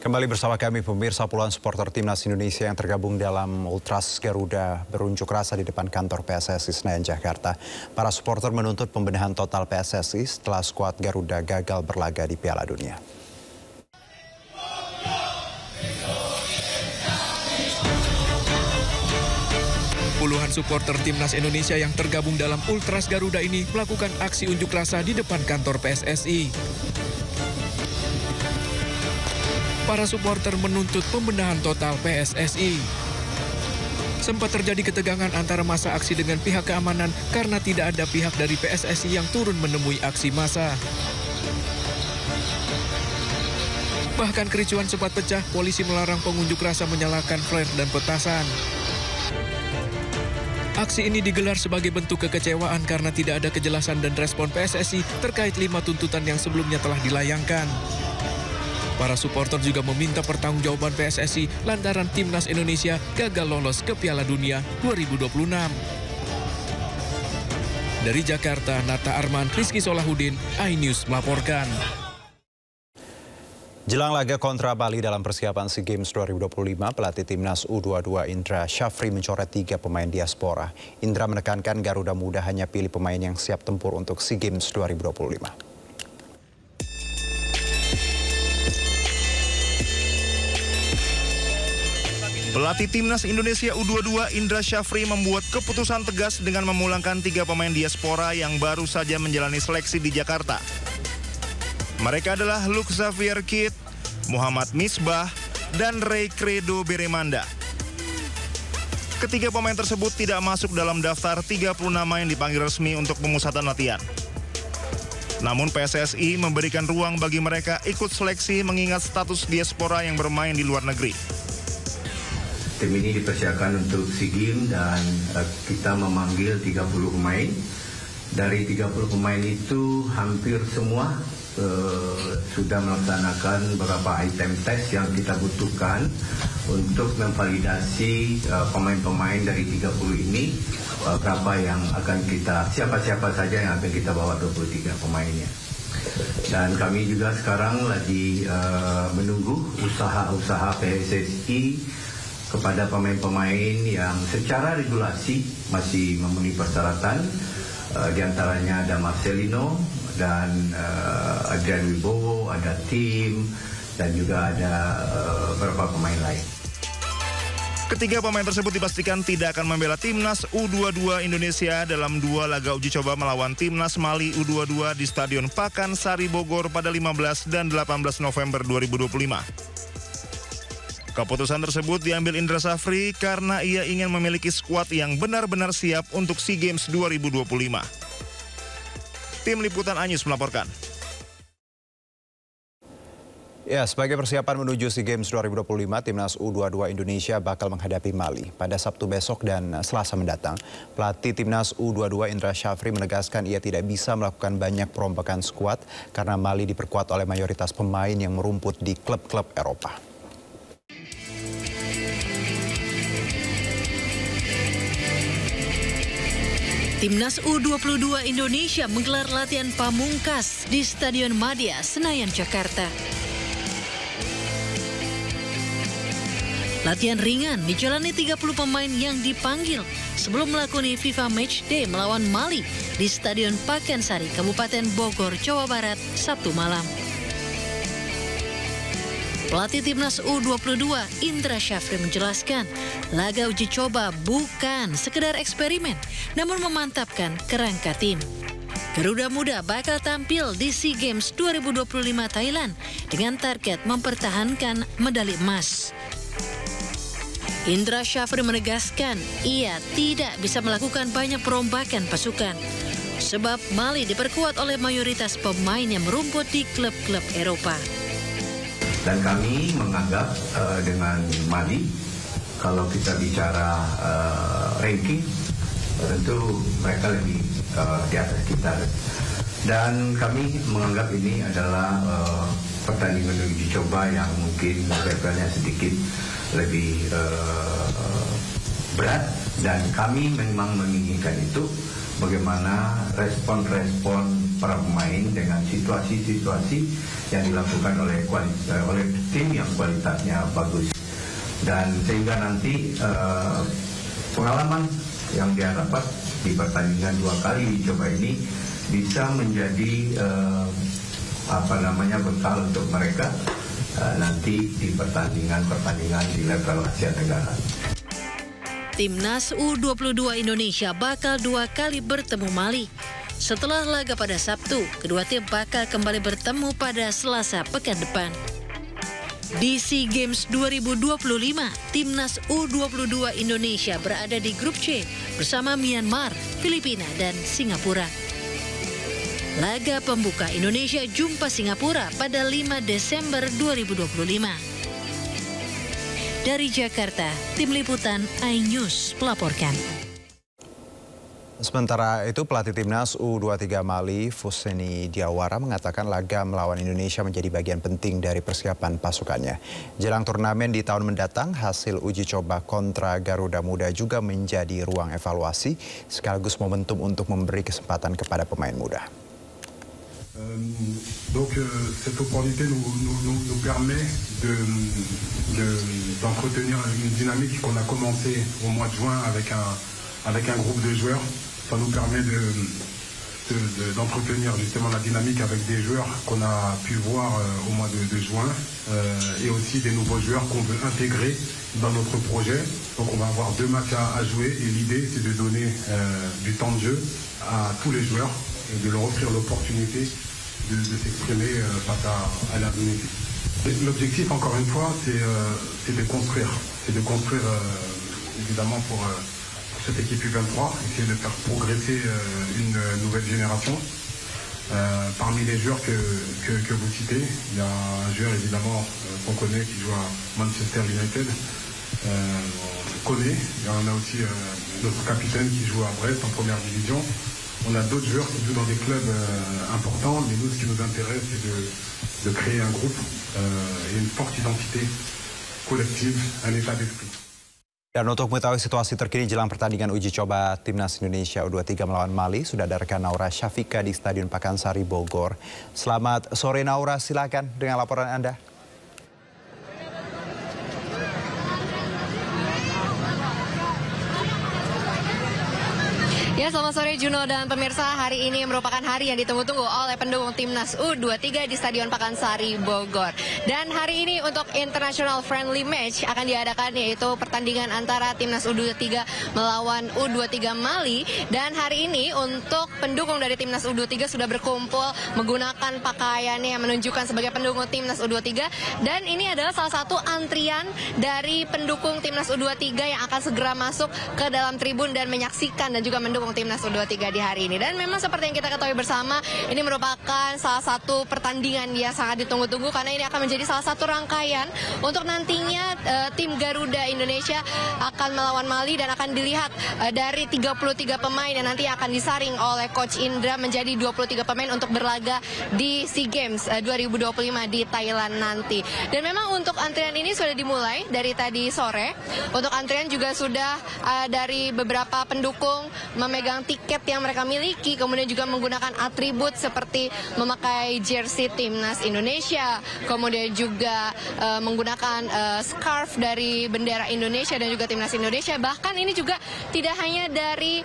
Kembali bersama kami pemirsa, puluhan supporter timnas Indonesia yang tergabung dalam Ultras Garuda berunjuk rasa di depan kantor PSSI Senayan, Jakarta. Para supporter menuntut pembenahan total PSSI setelah skuad Garuda gagal berlaga di Piala Dunia. Puluhan supporter timnas Indonesia yang tergabung dalam Ultras Garuda ini melakukan aksi unjuk rasa di depan kantor PSSI. Para supporter menuntut pembenahan total PSSI. Sempat terjadi ketegangan antara massa aksi dengan pihak keamanan karena tidak ada pihak dari PSSI yang turun menemui aksi massa. Bahkan kericuan sempat pecah, polisi melarang pengunjuk rasa menyalakan flare dan petasan. Aksi ini digelar sebagai bentuk kekecewaan karena tidak ada kejelasan dan respon PSSI terkait 5 tuntutan yang sebelumnya telah dilayangkan. Para supporter juga meminta pertanggungjawaban PSSI lantaran timnas Indonesia gagal lolos ke Piala Dunia 2026. Dari Jakarta, Nata Arman, Rizky Solahuddin, iNews melaporkan. Jelang laga kontra Bali dalam persiapan SEA Games 2025, pelatih timnas U22 Indra Syafri mencoret 3 pemain diaspora. Indra menekankan Garuda Muda hanya pilih pemain yang siap tempur untuk SEA Games 2025. Pelatih timnas Indonesia U22 Indra Syafri membuat keputusan tegas dengan memulangkan 3 pemain diaspora yang baru saja menjalani seleksi di Jakarta. Mereka adalah Luke Xavier Kidd, Muhammad Misbah, dan Ray Credo Beremanda. Ketiga pemain tersebut tidak masuk dalam daftar 30 nama yang dipanggil resmi untuk pemusatan latihan. Namun PSSI memberikan ruang bagi mereka ikut seleksi mengingat status diaspora yang bermain di luar negeri. Tim ini dipersiapkan untuk SEA Games dan kita memanggil 30 pemain. Dari 30 pemain itu hampir semua sudah melaksanakan beberapa item tes yang kita butuhkan untuk memvalidasi pemain-pemain dari 30 ini, berapa yang akan kita, siapa-siapa saja yang akan kita bawa 23 pemainnya. Dan kami juga sekarang lagi menunggu usaha-usaha PSSI kepada pemain-pemain yang secara regulasi masih memenuhi persyaratan, diantaranya ada Marcelino dan Adrian Wibowo, ada Tim, dan juga ada beberapa pemain lain. Ketiga pemain tersebut dipastikan tidak akan membela timnas U22 Indonesia dalam 2 laga uji coba melawan timnas Mali U22 di Stadion Pakansari Bogor pada 15 dan 18 November 2025. Keputusan tersebut diambil Indra Syafri karena ia ingin memiliki skuad yang benar-benar siap untuk SEA Games 2025. Tim Liputan iNews melaporkan. Ya, sebagai persiapan menuju SEA Games 2025, timnas U22 Indonesia bakal menghadapi Mali pada Sabtu besok dan Selasa mendatang. Pelatih timnas U22 Indra Syafri menegaskan ia tidak bisa melakukan banyak perombakan skuad karena Mali diperkuat oleh mayoritas pemain yang merumput di klub-klub Eropa. Timnas U22 Indonesia menggelar latihan pamungkas di Stadion Madia, Senayan, Jakarta. Latihan ringan dijalani 30 pemain yang dipanggil sebelum melakoni FIFA Matchday melawan Mali di Stadion Pakansari, Kabupaten Bogor, Jawa Barat, Sabtu malam. Pelatih timnas U22 Indra Syafri menjelaskan, laga uji coba bukan sekedar eksperimen, namun memantapkan kerangka tim. Garuda Muda bakal tampil di SEA Games 2025 Thailand dengan target mempertahankan medali emas. Indra Syafri menegaskan ia tidak bisa melakukan banyak perombakan pasukan, sebab Mali diperkuat oleh mayoritas pemain yang merumput di klub-klub Eropa. Dan kami menganggap dengan Mali, kalau kita bicara ranking, tentu mereka lebih di atas kita. Dan kami menganggap ini adalah pertandingan uji coba yang mungkin levelnya sedikit lebih berat. Dan kami memang menginginkan itu, bagaimana respon-respon para pemain dengan situasi-situasi yang dilakukan oleh tim yang kualitasnya bagus. Dan sehingga nanti pengalaman yang dia dapat di pertandingan 2 kali uji coba ini bisa menjadi bekal untuk mereka nanti di pertandingan di level Asia Tenggara. Timnas U22 Indonesia bakal 2 kali bertemu Mali. Setelah laga pada Sabtu, kedua tim bakal kembali bertemu pada Selasa pekan depan. Di SEA Games 2025, Timnas U22 Indonesia berada di grup C bersama Myanmar, Filipina, dan Singapura. Laga pembuka Indonesia jumpa Singapura pada 5 Desember 2025. Dari Jakarta, Tim Liputan iNews melaporkan. Sementara itu, pelatih Timnas U23 Mali, Fuseni Diawara, mengatakan laga melawan Indonesia menjadi bagian penting dari persiapan pasukannya. Jelang turnamen di tahun mendatang, hasil uji coba kontra Garuda Muda juga menjadi ruang evaluasi, sekaligus momentum untuk memberi kesempatan kepada pemain muda. Cette opportunité nous permet d'entretenir une dynamique qu'on a commencé au mois de juin avec un groupe de joueurs. Ça nous permet d'entretenir justement la dynamique avec des joueurs qu'on a pu voir au mois de juin et aussi des nouveaux joueurs qu'on veut intégrer dans notre projet. Donc on va avoir 2 matchs à jouer et l'idée c'est de donner du temps de jeu à tous les joueurs et de leur offrir l'opportunité de s'exprimer face à l'adversité. L'objectif, encore une fois, c'est de construire. C'est de construire, évidemment, pour cette équipe U23, essayer de faire progresser une nouvelle génération. Parmi les joueurs que vous citez, il y a un joueur, évidemment, qu'on connaît, qui joue à Manchester United. Connaît. Il y en a aussi notre capitaine qui joue à Brest en première division. On a d'autres joueurs qui jouent dans des clubs importants, mais nous, ce qui nous intéresse, c'est de créer un groupe et une forte identité collective, un état d'esprit. Dan untuk mengetahui situasi terkini jelang pertandingan uji coba Timnas Indonesia U23 melawan Mali, sudah ada rekan Naura Syafika di Stadion Pakansari Bogor. Selamat sore Naura, silakan dengan laporan Anda. Ya, selamat sore Juno dan pemirsa. Hari ini merupakan hari yang ditunggu-tunggu oleh pendukung Timnas U23 di Stadion Pakansari Bogor. Dan hari ini untuk International Friendly Match akan diadakan, yaitu pertandingan antara Timnas U23 melawan U23 Mali. Dan hari ini untuk pendukung dari Timnas U23 sudah berkumpul menggunakan pakaiannya yang menunjukkan sebagai pendukung Timnas U23. Dan ini adalah salah satu antrian dari pendukung Timnas U23 yang akan segera masuk ke dalam tribun dan menyaksikan dan juga mendukung Timnas U23 di hari ini. Dan memang seperti yang kita ketahui bersama, ini merupakan salah satu pertandingan yang sangat ditunggu-tunggu karena ini akan menjadi salah satu rangkaian untuk nantinya tim Garuda Indonesia akan melawan Mali dan akan dilihat dari 33 pemain yang nanti akan disaring oleh Coach Indra menjadi 23 pemain untuk berlaga di SEA Games 2025 di Thailand nanti. Dan memang untuk antrian ini sudah dimulai dari tadi sore. Untuk antrian juga sudah dari beberapa pendukung memegang tiket yang mereka miliki, kemudian juga menggunakan atribut seperti memakai jersey Timnas Indonesia, kemudian juga menggunakan scarf dari bendera Indonesia dan juga Timnas Indonesia. Bahkan ini juga tidak hanya dari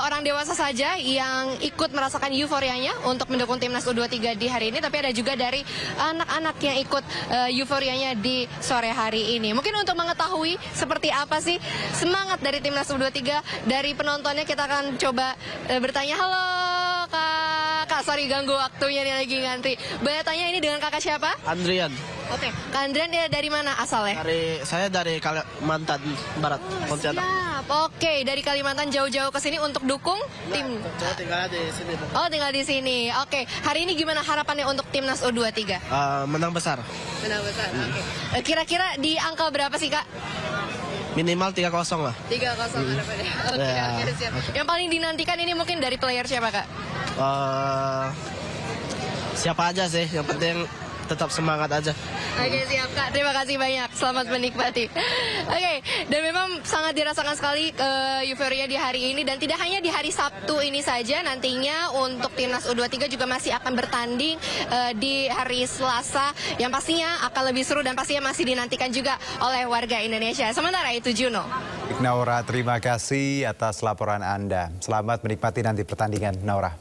orang dewasa saja yang ikut merasakan euforianya untuk mendukung Timnas U23 di hari ini, tapi ada juga dari anak-anak yang ikut euforianya di sore hari ini. Mungkin untuk mengetahui seperti apa sih semangat dari Timnas U23 dari penontonnya, kita akan coba bertanya. Halo Kak, sorry ganggu waktunya nih, lagi ngantri. Boleh tanya ini dengan kakak siapa? Andrian. Oke, Kak Andrian dari mana asalnya? Saya dari Kalimantan Barat, Pontianak. Oke, dari Kalimantan jauh-jauh ke sini untuk dukung tim. Tinggal di sini. Oh, tinggal di sini. Oke, hari ini gimana harapannya untuk Timnas U23? Menang besar. Menang besar. Oke. Kira-kira di angka berapa sih, Kak? Minimal 3-0 lah. 3-0 harapannya. Oke, siap. Yang paling dinantikan ini mungkin dari player siapa, Kak? Siapa aja sih, yang penting tetap semangat aja. Oke, siap Kak, terima kasih banyak, selamat menikmati. Oke, dan memang sangat dirasakan sekali euforia di hari ini, dan tidak hanya di hari Sabtu ini saja, nantinya untuk timnas U23 juga masih akan bertanding di hari Selasa, yang pastinya akan lebih seru dan pastinya masih dinantikan juga oleh warga Indonesia. Sementara itu Juno. Naura, terima kasih atas laporan Anda. Selamat menikmati nanti pertandingan, Naura.